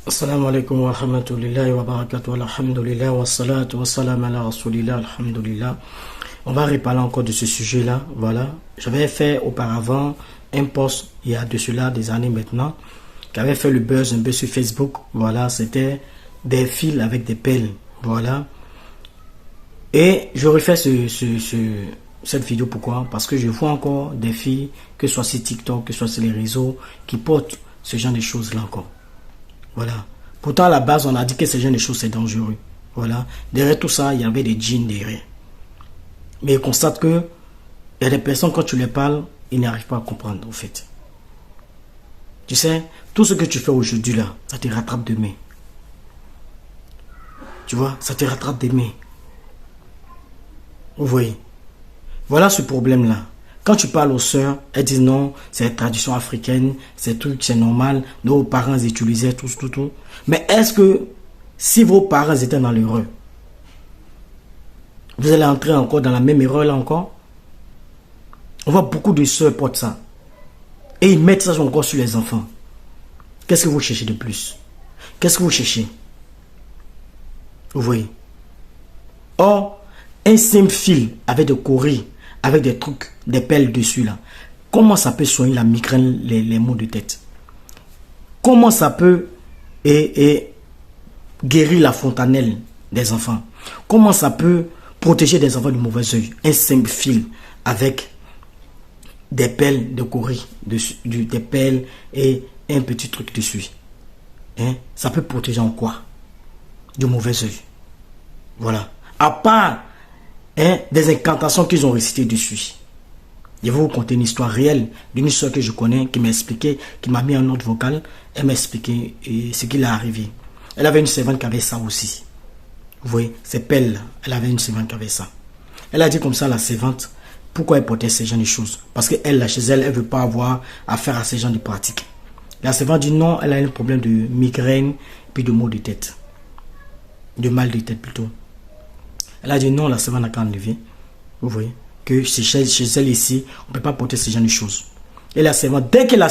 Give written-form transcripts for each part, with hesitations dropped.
Assalamu alaikum wa rahmatullahi wa barakatuh, alhamdulillah wa salatu wa salam ala rasulillah, alhamdulillah. On va reparler encore de ce sujet-là, voilà. J'avais fait auparavant un post, il y a de cela des années maintenant, qui avait fait le buzz un peu sur Facebook, voilà. C'était des fils avec des pelles, voilà. Et je refais cette vidéo, pourquoi? Parce que je vois encore des filles, que ce soit sur TikTok, que ce soit sur les réseaux, qui portent ce genre de choses-là encore. Voilà. Pourtant, à la base, on a dit que ce genre de choses, c'est dangereux. Voilà. Derrière tout ça, il y avait des djinns derrière. Mais ils constatent que il y a des personnes, quand tu les parles, ils n'arrivent pas à comprendre, en fait. Tu sais, tout ce que tu fais aujourd'hui, là, ça te rattrape demain. Tu vois, ça te rattrape demain. Vous voyez. Voilà ce problème-là. Quand tu parles aux sœurs, elles disent non, c'est la tradition africaine, c'est truc, c'est normal, nos parents utilisaient tout. Mais est-ce que si vos parents étaient dans l'erreur, vous allez entrer encore dans la même erreur là encore? On voit beaucoup de sœurs portent ça. Et ils mettent ça encore sur les enfants. Qu'est-ce que vous cherchez de plus? Qu'est-ce que vous cherchez? Vous voyez? Or, un simple fil avec des courriers, avec des trucs, des pelles dessus là. Comment ça peut soigner la migraine, les maux de tête? Comment ça peut guérir la fontanelle des enfants? Comment ça peut protéger des enfants du mauvais œil? Un simple fil avec des pelles de courrier, des pelles et un petit truc dessus. Hein? Ça peut protéger en quoi? Du mauvais œil. Voilà. À part des incantations qu'ils ont récitées dessus. Je vais vous conter une histoire réelle d'une histoire que je connais, qui m'a expliqué, qui m'a mis en note vocale. Elle m'a expliqué ce qui l'est arrivé. Elle avait une servante qui avait ça aussi. Vous voyez, ces pelles, elle avait une servante qui avait ça. Elle a dit comme ça à la servante, pourquoi elle portait ces genre de choses? Parce qu'elle, là, chez elle, elle ne veut pas avoir affaire à ces genre de pratiques. La servante dit non, elle a un problème de migraine, puis de maux de tête. De mal de tête plutôt. Elle a dit non, la servante n'a qu'à enlever. Vous voyez, que chez elle ici, on ne peut pas porter ce genre de choses. Et la servante, dès que la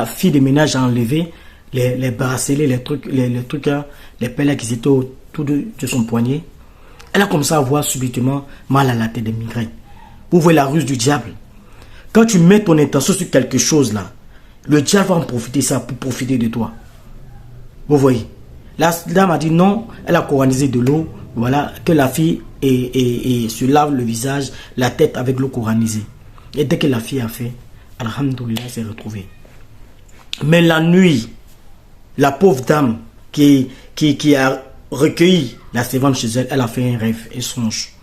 fille de ménage a enlevé les bracelets, les trucs, les pelles qui étaient autour de son poignet, elle a commencé à avoir subitement mal à la tête, des migraines. Vous voyez la ruse du diable. Quand tu mets ton intention sur quelque chose là, le diable va en profiter ça pour profiter de toi. Vous voyez. La dame a dit non, elle a coranisé de l'eau, voilà, que la fille se lave le visage, la tête avec l'eau coranisée. Et dès que la fille a fait, alhamdoulilah, elle s'est retrouvée. Mais la nuit, la pauvre dame qui a recueilli la servante chez elle, elle a fait un rêve, un songe.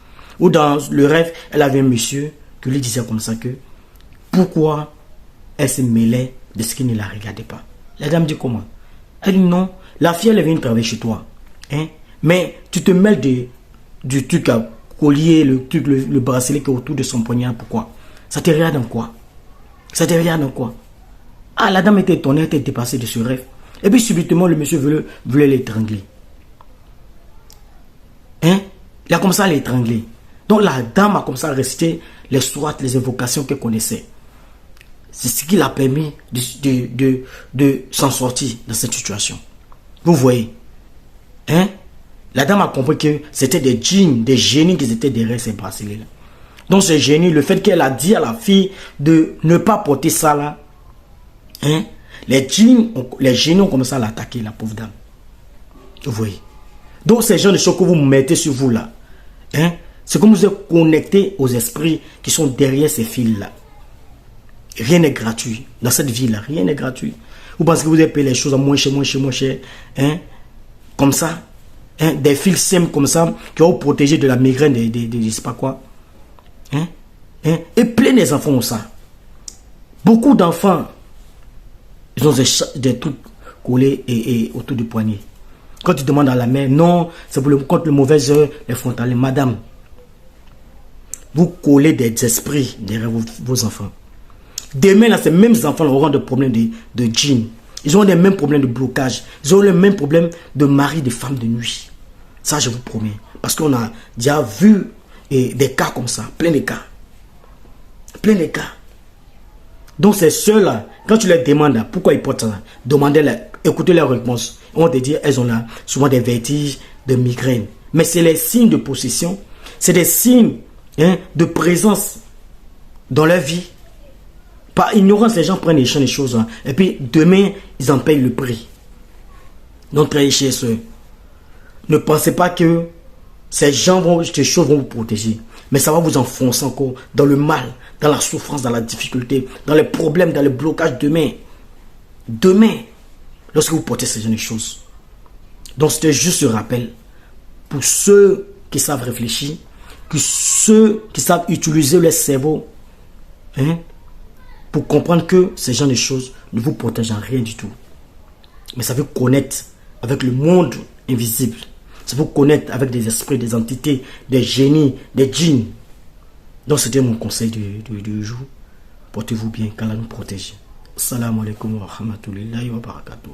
Ou dans le rêve, elle avait un monsieur qui lui disait comme ça que pourquoi elle se mêlait de ce qui ne la regardait pas. La dame dit comment? Elle dit non. La fille, elle vient travailler chez toi. Hein? Mais tu te mêles du truc à collier, le bracelet qui est autour de son poignard. Pourquoi? Ça te regarde dans quoi? Ça te regarde dans quoi? Ah, la dame était étonnée, elle était dépassée de ce rêve. Et puis subitement, le monsieur voulait l'étrangler. Hein? Il a commencé à l'étrangler. Donc la dame a commencé à réciter les sourates, les invocations qu'elle connaissait. C'est ce qui l'a permis de s'en sortir dans cette situation. Vous voyez, hein? La dame a compris que c'était des djinns, des génies qui étaient derrière ces bracelets-là. Donc ces génies, le fait qu'elle a dit à la fille de ne pas porter ça là, hein? Les génies ont commencé à l'attaquer, la pauvre dame. Vous voyez. Donc ces gens de choses que vous mettez sur vous là, hein? C'est comme vous êtes connecté aux esprits qui sont derrière ces fils-là. Rien n'est gratuit. Dans cette vie-là, rien n'est gratuit. Vous pensez que vous avez payé les choses à moins cher, hein? Comme ça, hein? Des fils simples comme ça, qui vont vous protéger de la migraine, je sais pas quoi. Hein? Hein? Et plein des enfants ont ça. Beaucoup d'enfants, ils ont des trucs collés et autour du poignet. Quand tu demandes à la mère, non, c'est contre le mauvais œil, les frontaliers. Madame, vous collez des esprits derrière vos enfants. Demain, là, ces mêmes enfants auront des problèmes de djinn. Ils auront les mêmes problèmes de blocage. Ils auront les mêmes problèmes de mari, de femme de nuit. Ça, je vous promets. Parce qu'on a déjà vu des cas comme ça. Plein de cas. Plein de cas. Donc, ces soeurs-là, Quand tu leur demandes pourquoi ils portent ça, demandez-leur, écoutez leurs réponses. On va te dire, elles ont là souvent des vertiges, des migraines. Mais c'est les signes de possession, c'est des signes de présence dans leur vie. Par ignorance, les gens prennent les choses. Et puis demain, ils en payent le prix. Donc, très chers soeurs, ne pensez pas que ces choses vont vous protéger. Mais ça va vous enfoncer encore dans le mal, dans la souffrance, dans la difficulté, dans les problèmes, dans le blocage demain. Demain, lorsque vous portez ces jeunes choses. Donc c'était juste ce rappel pour ceux qui savent réfléchir, que ceux qui savent utiliser leur cerveau, pour comprendre que ces gens de choses ne vous protègent en rien du tout. Mais ça veut connaître avec le monde invisible. Ça vous connecte avec des esprits, des entités, des génies, des djinns. Donc c'était mon conseil du jour. Portez-vous bien, qu'Allah nous protège. Assalamu alaikum wa rahmatullahi wa barakatuh.